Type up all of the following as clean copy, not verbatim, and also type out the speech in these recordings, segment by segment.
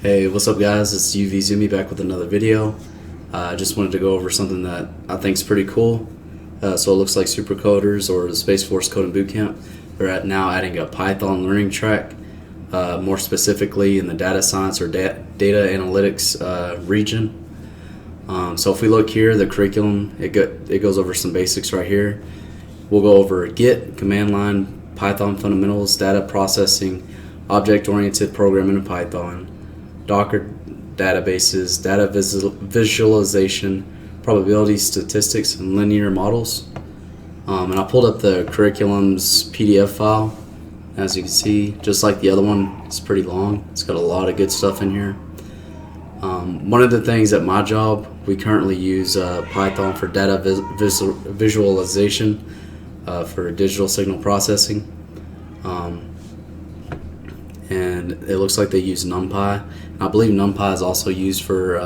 Hey, what's up guys? It's UV Zoomy back with another video. I just wanted to go over something that I think is pretty cool. So it looks like Supra Coders or the Space Force Coding Bootcamp, they're now adding a Python learning track, more specifically in the data science or data analytics region. So if we look here, the curriculum, it goes over some basics right here. We'll go over Git, command line, Python fundamentals, data processing, object-oriented programming in Python, Docker databases, data visualization, probability statistics, and linear models. And I pulled up the curriculum's PDF file. As you can see, just like the other one, it's pretty long. It's got a lot of good stuff in here. One of the things at my job, we currently use Python for data visualization for digital signal processing. And it looks like they use NumPy. I believe NumPy is also used for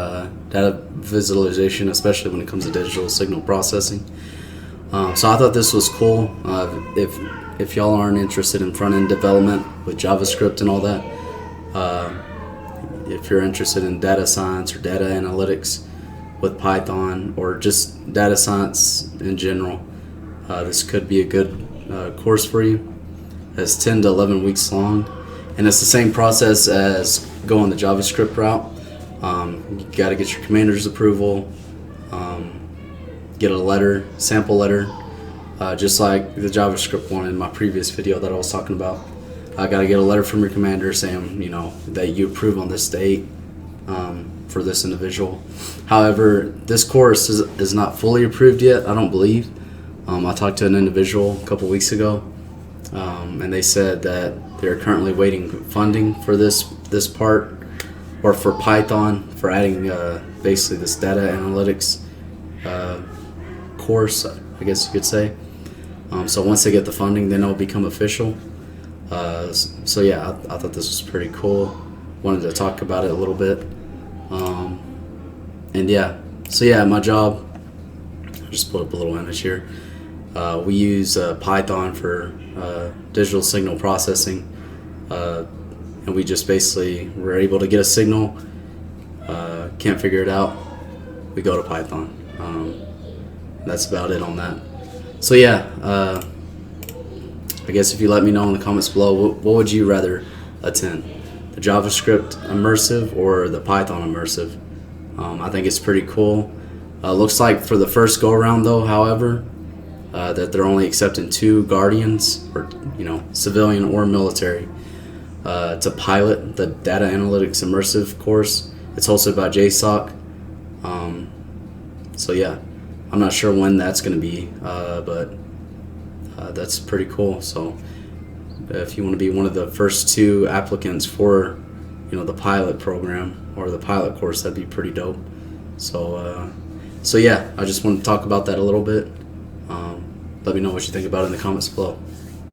data visualization, especially when it comes to digital signal processing. So I thought this was cool. If y'all aren't interested in front-end development with JavaScript and all that, if you're interested in data science or data analytics with Python or just data science in general, this could be a good course for you. It's 10 to 11 weeks long. And it's the same process as going the JavaScript route. You got to get your commander's approval, get a letter, sample letter, just like the JavaScript one in my previous video that I was talking about. I got to get a letter from your commander saying, that you approve on this date for this individual. However, this course is not fully approved yet, I don't believe. I talked to an individual a couple weeks ago, and they said that they're currently waiting funding for this part, or for Python, for adding basically this data analytics course, I guess you could say. So once they get the funding, then it'll become official. So yeah, I thought this was pretty cool. Wanted to talk about it a little bit. And yeah, so yeah, my job, I'll just put up a little image here. We use Python for digital signal processing, and we just basically we're able to get a signal, can't figure it out, we go to Python. That's about it on that. So yeah, I guess if you let me know in the comments below, what would you rather attend, the JavaScript immersive or the Python immersive? I think it's pretty cool. Looks like for the first go around though, however, that they're only accepting 2 guardians, or civilian or military, to pilot the data analytics immersive course. It's hosted by JSOC. So yeah, I'm not sure when that's going to be, but that's pretty cool. So if you want to be one of the first 2 applicants for the pilot program or the pilot course, that'd be pretty dope. So yeah, I just want to talk about that a little bit. Let me know what you think about it in the comments below.